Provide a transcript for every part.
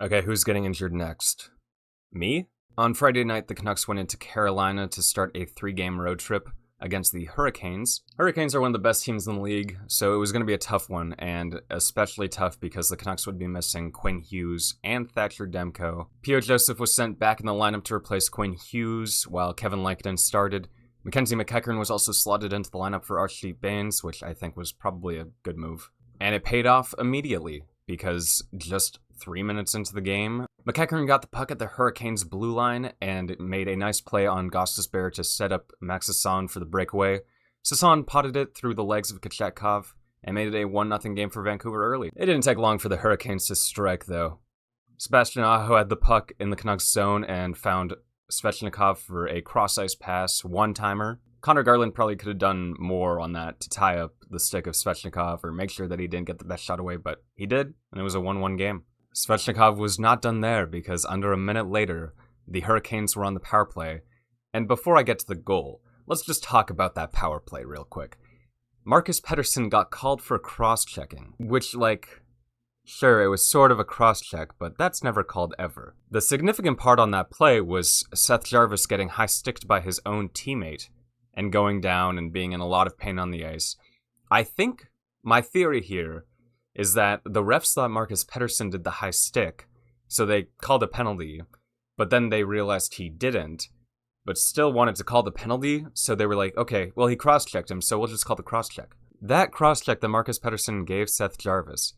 Okay, who's getting injured next? Me? On Friday night, the Canucks went into Carolina to start a 3-game road trip against the Hurricanes. Hurricanes are one of the best teams in the league, so it was going to be a tough one, and especially tough because the Canucks would be missing Quinn Hughes and Thatcher Demko. P.O. Joseph was sent back in the lineup to replace Quinn Hughes, while Kevin Lankinen started. Mackenzie McEachern was also slotted into the lineup for Archie Bains, which I think was probably a good move. And it paid off immediately, because just 3 minutes into the game, McEachern got the puck at the Hurricanes' blue line and made a nice play on Gostisbehere to set up Max Sasson for the breakaway. Sasson potted it through the legs of Kochetkov and made it a 1-0 game for Vancouver early. It didn't take long for the Hurricanes to strike, though. Sebastian Aho had the puck in the Canucks zone and found Svechnikov for a cross-ice pass, one-timer. Connor Garland probably could have done more on that to tie up the stick of Svechnikov or make sure that he didn't get the best shot away, but he did, and it was a 1-1 game. Svechnikov was not done there because under a minute later, the Hurricanes were on the power play. And before I get to the goal, let's just talk about that power play real quick. Marcus Pettersson got called for cross-checking, which, sure, it was sort of a cross-check, but that's never called ever. The significant part on that play was Seth Jarvis getting high-sticked by his own teammate and going down and being in a lot of pain on the ice. I think my theory here is that the refs thought Marcus Pettersson did the high stick, so they called a penalty, but then they realized he didn't, but still wanted to call the penalty, so they were like, okay, well, he cross-checked him, so we'll just call the cross-check. That cross-check that Marcus Pettersson gave Seth Jarvis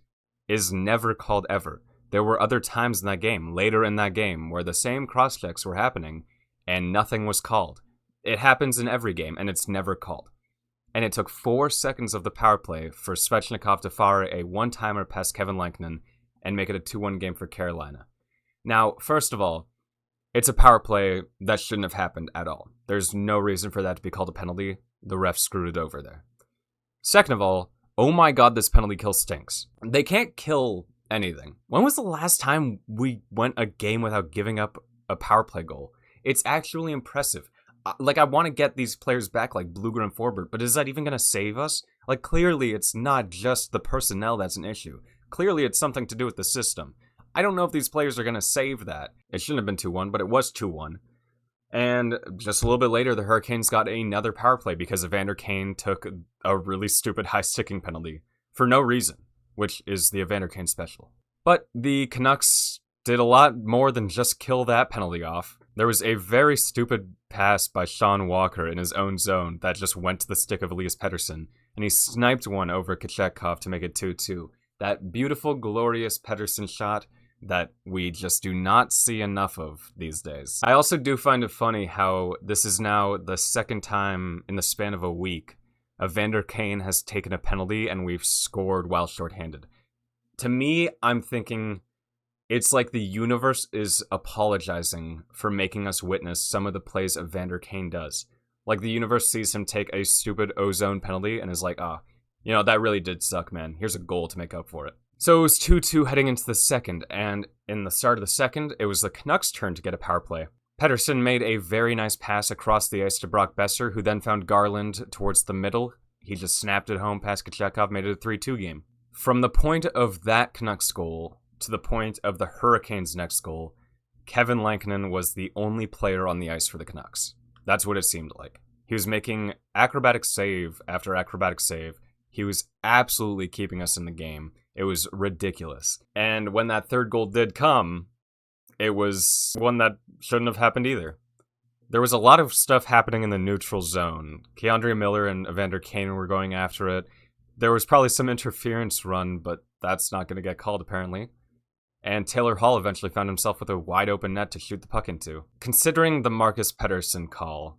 is never called ever. There were other times in that game, later in that game, where the same cross-checks were happening, and nothing was called. It happens in every game, and it's never called. And it took 4 seconds of the power play for Svechnikov to fire a one-timer past Kevin Lankinen and make it a 2-1 game for Carolina. Now, first of all, it's a power play that shouldn't have happened at all. There's no reason for that to be called a penalty. The ref screwed it over there. Second of all, oh my god, this penalty kill stinks. They can't kill anything. When was the last time we went a game without giving up a power play goal? It's actually impressive. I want to get these players back like Bluger and Forbert, but is that even going to save us? Clearly it's not just the personnel that's an issue. Clearly it's something to do with the system. I don't know if these players are going to save that. It shouldn't have been 2-1, but it was 2-1. And just a little bit later, the Hurricanes got another power play because Evander Kane took a really stupid high-sticking penalty for no reason, which is the Evander Kane special. But the Canucks did a lot more than just kill that penalty off. There was a very stupid pass by Sean Walker in his own zone that just went to the stick of Elias Pettersson, and he sniped one over Kochetkov to make it 2-2. That beautiful, glorious Pettersson shot that we just do not see enough of these days. I also do find it funny how this is now the second time in the span of a week Evander Kane has taken a penalty and we've scored while shorthanded. To me, I'm thinking it's like the universe is apologizing for making us witness some of the plays Evander Kane does. Like the universe sees him take a stupid ozone penalty and is like, that really did suck, man. Here's a goal to make up for it. So it was 2-2 heading into the second, and in the start of the second, it was the Canucks' turn to get a power play. Pettersson made a very nice pass across the ice to Brock Besser, who then found Garland towards the middle. He just snapped it home past Kochetkov, made it a 3-2 game. From the point of that Canucks goal to the point of the Hurricanes' next goal, Kevin Lankinen was the only player on the ice for the Canucks. That's what it seemed like. He was making acrobatic save after acrobatic save. He was absolutely keeping us in the game. It was ridiculous. And when that third goal did come, it was one that shouldn't have happened either. There was a lot of stuff happening in the neutral zone. Keandre Miller and Evander Kane were going after it. There was probably some interference run, but that's not going to get called apparently. And Taylor Hall eventually found himself with a wide open net to shoot the puck into. Considering the Marcus Pettersson call,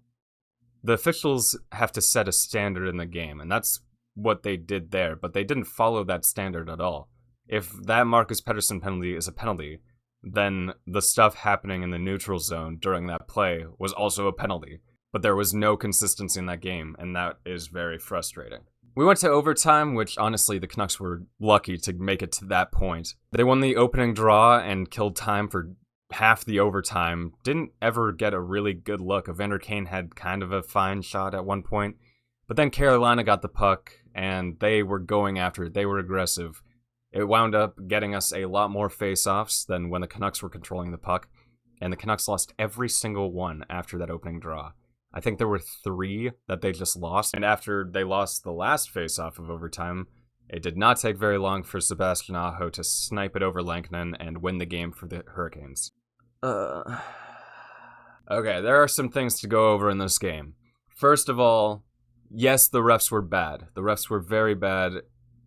the officials have to set a standard in the game, and that's what they did there, but they didn't follow that standard at all. If that Marcus Pettersson penalty is a penalty, then the stuff happening in the neutral zone during that play was also a penalty. But there was no consistency in that game, and that is very frustrating. We went to overtime, which honestly the Canucks were lucky to make it to that point. They won the opening draw and killed time for half the overtime. Didn't ever get a really good look. Evander Kane had kind of a fine shot at one point. But then Carolina got the puck, and they were going after it. They were aggressive. It wound up getting us a lot more face-offs than when the Canucks were controlling the puck, and the Canucks lost every single one after that opening draw. I think there were 3 that they just lost, and after they lost the last face-off of overtime, it did not take very long for Sebastian Aho to snipe it over Lankinen and win the game for the Hurricanes. Okay, there are some things to go over in this game. First of all, yes, the refs were bad. The refs were very bad,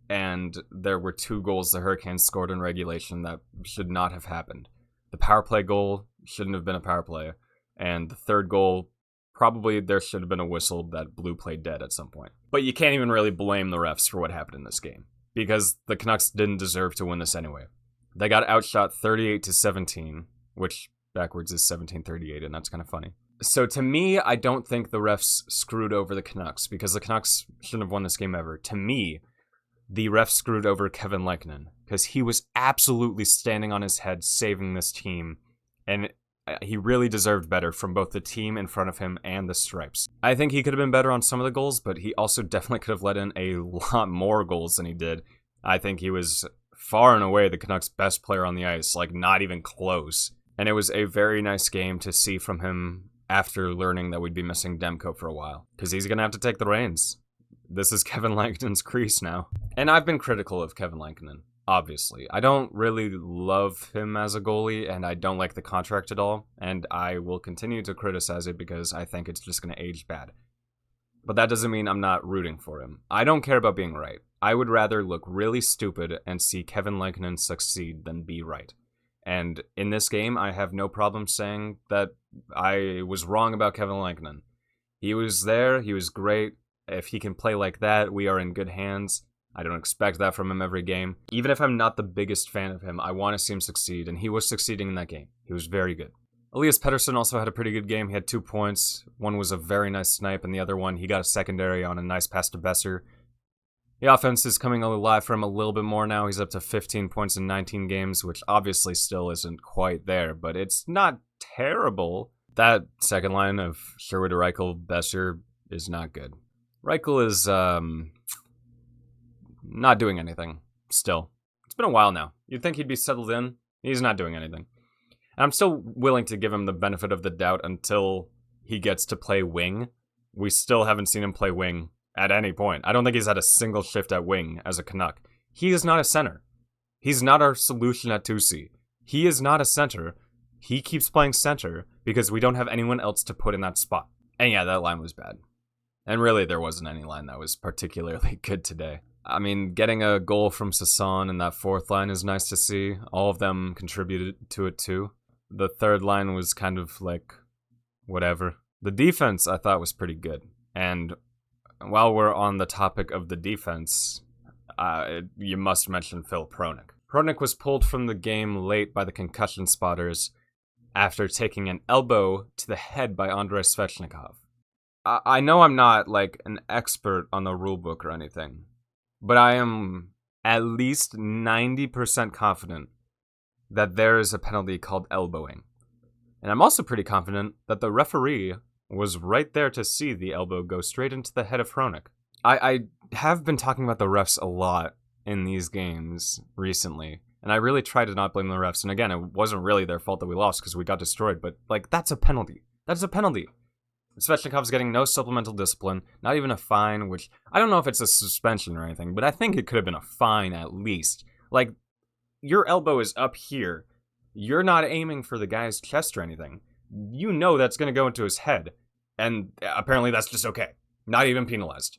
and there were 2 goals the Hurricanes scored in regulation that should not have happened. The power play goal shouldn't have been a power play, and the third goal, probably there should have been a whistle that blew play dead at some point. But you can't even really blame the refs for what happened in this game, because the Canucks didn't deserve to win this anyway. They got outshot 38-17, which backwards is 17-38, and that's kind of funny. So to me, I don't think the refs screwed over the Canucks, because the Canucks shouldn't have won this game ever. To me, the refs screwed over Kevin Lankinen, because he was absolutely standing on his head saving this team, and he really deserved better from both the team in front of him and the Stripes. I think he could have been better on some of the goals, but he also definitely could have let in a lot more goals than he did. I think he was far and away the Canucks' best player on the ice, like not even close. And it was a very nice game to see from him after learning that we'd be missing Demko for a while, because he's going to have to take the reins. This is Kevin Lankinen's crease now. And I've been critical of Kevin Lankinen, obviously. I don't really love him as a goalie, and I don't like the contract at all, and I will continue to criticize it because I think it's just going to age bad. But that doesn't mean I'm not rooting for him. I don't care about being right. I would rather look really stupid and see Kevin Lankinen succeed than be right. And in this game, I have no problem saying that I was wrong about Kevin Lankinen. He was there, he was great. If he can play like that, we are in good hands. I don't expect that from him every game. Even if I'm not the biggest fan of him, I want to see him succeed, and he was succeeding in that game. He was very good. Elias Pettersson also had a pretty good game. He had 2 points. One was a very nice snipe, and the other one, he got a secondary on a nice pass to Besser. The offense is coming alive for him a little bit more now. He's up to 15 points in 19 games, which obviously still isn't quite there, but it's not terrible. That second line of Sherwood, Reichel, Besser is not good. Reichel is not doing anything still. It's been a while now. You'd think he'd be settled in. He's not doing anything. And I'm still willing to give him the benefit of the doubt until he gets to play wing. We still haven't seen him play wing at any point. I don't think he's had a single shift at wing as a Canuck. He is not a center. He's not our solution at 2C. He is not a center. He keeps playing center because we don't have anyone else to put in that spot. And yeah, that line was bad. And really, there wasn't any line that was particularly good today. I mean, getting a goal from Sasson in that fourth line is nice to see. All of them contributed to it too. The third line was kind of like, whatever. The defense, I thought, was pretty good. And while we're on the topic of the defense, you must mention Phil Hronek. Hronek was pulled from the game late by the concussion spotters after taking an elbow to the head by Andrei Svechnikov. I know I'm not, like, an expert on the rulebook or anything, but I am at least 90% confident that there is a penalty called elbowing. And I'm also pretty confident that the referee was right there to see the elbow go straight into the head of Hronek. I have been talking about the refs a lot in these games recently, and I really try to not blame the refs. And again, it wasn't really their fault that we lost because we got destroyed, but, like, that's a penalty. That's a penalty. Svechnikov's getting no supplemental discipline, not even a fine, which I don't know if it's a suspension or anything, but I think it could have been a fine at least. Like, your elbow is up here. You're not aiming for the guy's chest or anything. You know that's going to go into his head, and apparently that's just okay. Not even penalized.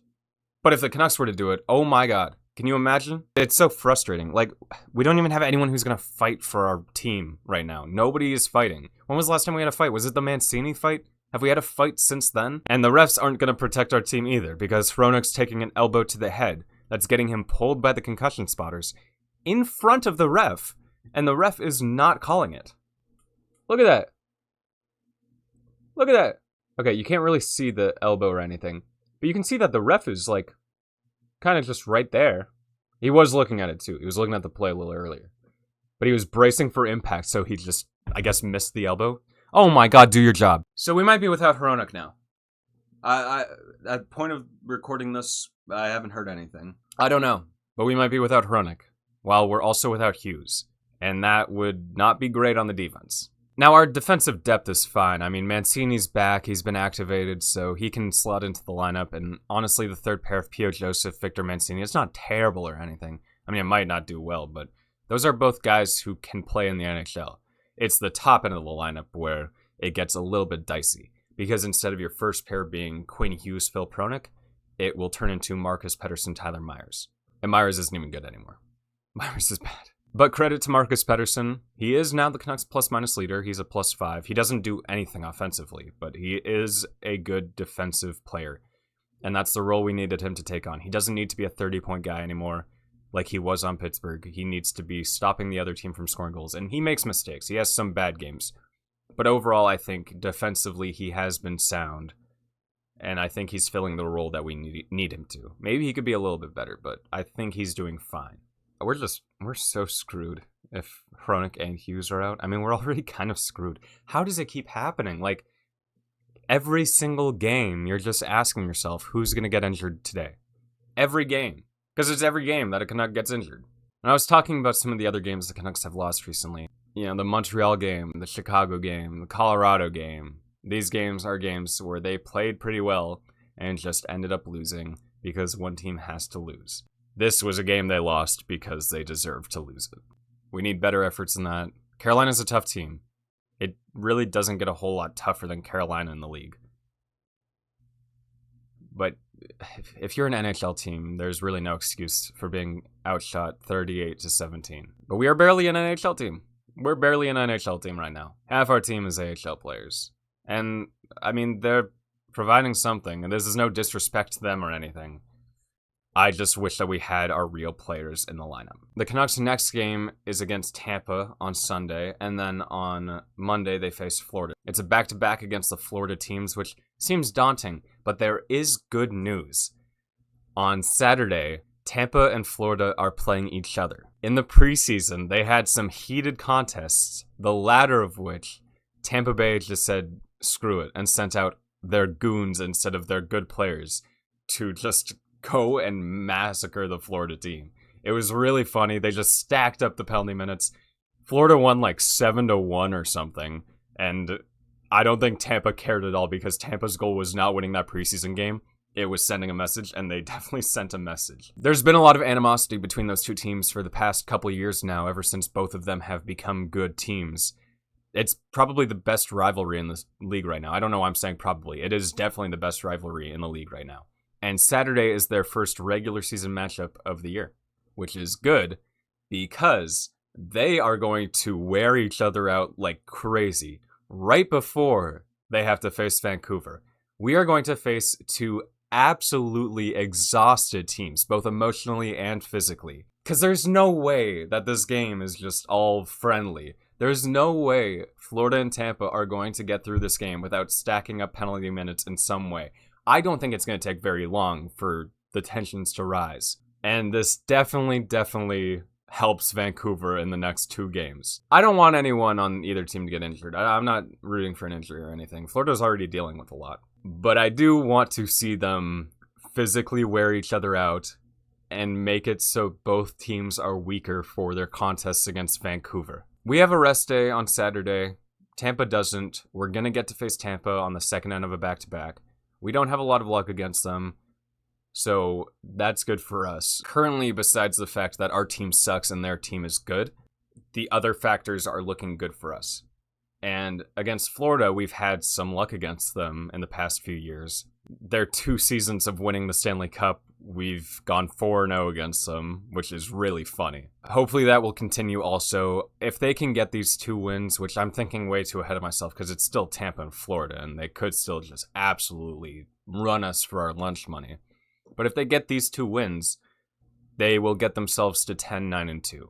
But if the Canucks were to do it, oh my god. Can you imagine? It's so frustrating. Like, we don't even have anyone who's going to fight for our team right now. Nobody is fighting. When was the last time we had a fight? Was it the Mancini fight? Have we had a fight since then? And the refs aren't going to protect our team either, because Hronek's taking an elbow to the head that's getting him pulled by the concussion spotters in front of the ref, and the ref is not calling it. Look at that. Look at that. Okay, you can't really see the elbow or anything, but you can see that the ref is, like, kind of just right there. He was looking at it too. He was looking at the play a little earlier. But he was bracing for impact, so he just, I guess, missed the elbow. Oh my god, do your job. So we might be without Hronek now. At point of recording this, I haven't heard anything. I don't know, but we might be without Hronek. while we're also without Hughes, and that would not be great on the defense. Now, our defensive depth is fine. I mean, Mancini's back, he's been activated, so he can slot into the lineup, and honestly, the third pair of P.O. Joseph, Victor Mancini, it's not terrible or anything. I mean, it might not do well, but those are both guys who can play in the NHL. It's the top end of the lineup where it gets a little bit dicey, because instead of your first pair being Quinn Hughes, Phil Hronek, it will turn into Marcus Pettersson, Tyler Myers. And Myers isn't even good anymore. Myers is bad. But credit to Marcus Pettersson. He is now the Canucks plus-minus leader. He's a +5. He doesn't do anything offensively, but he is a good defensive player. And that's the role we needed him to take on. He doesn't need to be a 30-point guy anymore like he was on Pittsburgh. He needs to be stopping the other team from scoring goals. And he makes mistakes. He has some bad games. But overall, I think defensively he has been sound. And I think he's filling the role that we need him to. Maybe he could be a little bit better, but I think he's doing fine. We're so screwed if Hronek and Hughes are out. I mean, we're already kind of screwed. How does it keep happening? Like, every single game, you're just asking yourself, who's going to get injured today? Every game. Because it's every game that a Canuck gets injured. And I was talking about some of the other games the Canucks have lost recently. You know, the Montreal game, the Chicago game, the Colorado game. These games are games where they played pretty well and just ended up losing because one team has to lose. This was a game they lost because they deserved to lose it. We need better efforts than that. Carolina's a tough team. It really doesn't get a whole lot tougher than Carolina in the league. But if you're an NHL team, there's really no excuse for being outshot 38-17. But we are barely an NHL team. We're barely an NHL team right now. Half our team is AHL players. And, I mean, they're providing something, and this is no disrespect to them or anything. I just wish that we had our real players in the lineup. The Canucks' next game is against Tampa on Sunday, and then on Monday they face Florida. It's a back-to-back against the Florida teams, which seems daunting, but there is good news. On Saturday, Tampa and Florida are playing each other. In the preseason, they had some heated contests, the latter of which Tampa Bay just said, screw it, and sent out their goons instead of their good players to just go and massacre the Florida team. It was really funny. They just stacked up the penalty minutes. Florida won like 7-1 or something, and I don't think Tampa cared at all because Tampa's goal was not winning that preseason game. It was sending a message, and they definitely sent a message. There's been a lot of animosity between those two teams for the past couple years now, ever since both of them have become good teams. It's probably the best rivalry in the league right now. I don't know why I'm saying probably. It is definitely the best rivalry in the league right now. And Saturday is their first regular season matchup of the year, which is good because they are going to wear each other out like crazy right before they have to face Vancouver. We are going to face two absolutely exhausted teams, both emotionally and physically, because there's no way that this game is just all friendly. There's no way Florida and Tampa are going to get through this game without stacking up penalty minutes in some way. I don't think it's going to take very long for the tensions to rise. And this definitely helps Vancouver in the next two games. I don't want anyone on either team to get injured. I'm not rooting for an injury or anything. Florida's already dealing with a lot. But I do want to see them physically wear each other out and make it so both teams are weaker for their contests against Vancouver. We have a rest day on Saturday. Tampa doesn't. We're going to get to face Tampa on the second end of a back-to-back. We don't have a lot of luck against them, so that's good for us. Currently, besides the fact that our team sucks and their team is good, the other factors are looking good for us. And against Florida, we've had some luck against them in the past few years. Their 2 seasons of winning the Stanley Cup, we've gone 4-0 against them, which is really funny. Hopefully that will continue also. If they can get these 2 wins, which I'm thinking way too ahead of myself because it's still Tampa and Florida, and they could still just absolutely run us for our lunch money. But if they get these 2 wins, they will get themselves to 10-9-2.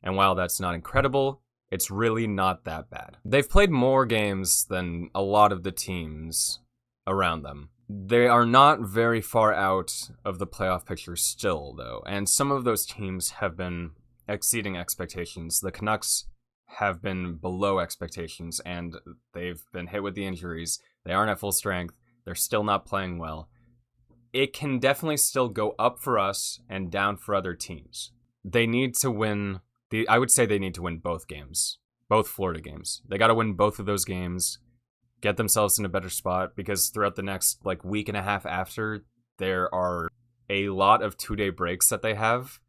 And while that's not incredible, it's really not that bad. They've played more games than a lot of the teams around them. They are not very far out of the playoff picture still, though, and some of those teams have been exceeding expectations. The Canucks have been below expectations, and they've been hit with the injuries. They aren't at full strength. They're still not playing well. It can definitely still go up for us and down for other teams. they need to win. I would say they need to win both games, both Florida games. They got to win both of those games, get themselves in a better spot, because throughout the next week and a half after, there are a lot of 2-day breaks that they have,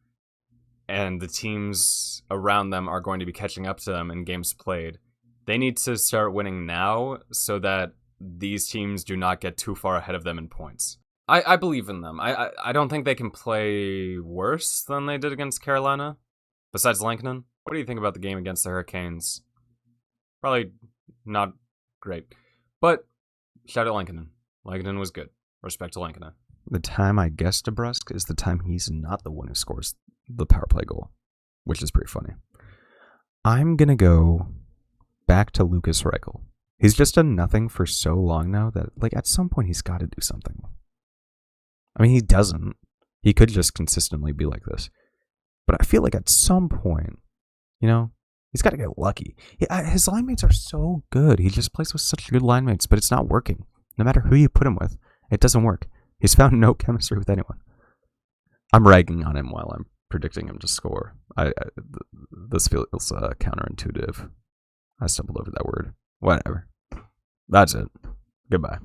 and the teams around them are going to be catching up to them in games played. They need to start winning now so that these teams do not get too far ahead of them in points. I believe in them. I don't think they can play worse than they did against Carolina, besides Lankinen. What do you think about the game against the Hurricanes? Probably not great. But shout out Lankinen. Lankinen was good. Respect to Lankinen. The time I guess DeBrusk is the time he's not the one who scores the power play goal, which is pretty funny. I'm going to go back to Lucas Reichel. He's just done nothing for so long now that, at some point he's got to do something. I mean, he doesn't. He could just consistently be like this. But I feel like at some point, he's got to get lucky. His line mates are so good. He just plays with such good line mates, but it's not working. No matter who you put him with, it doesn't work. He's found no chemistry with anyone. I'm ragging on him while I'm predicting him to score. This feels counterintuitive. I stumbled over that word. Whatever. That's it. Goodbye.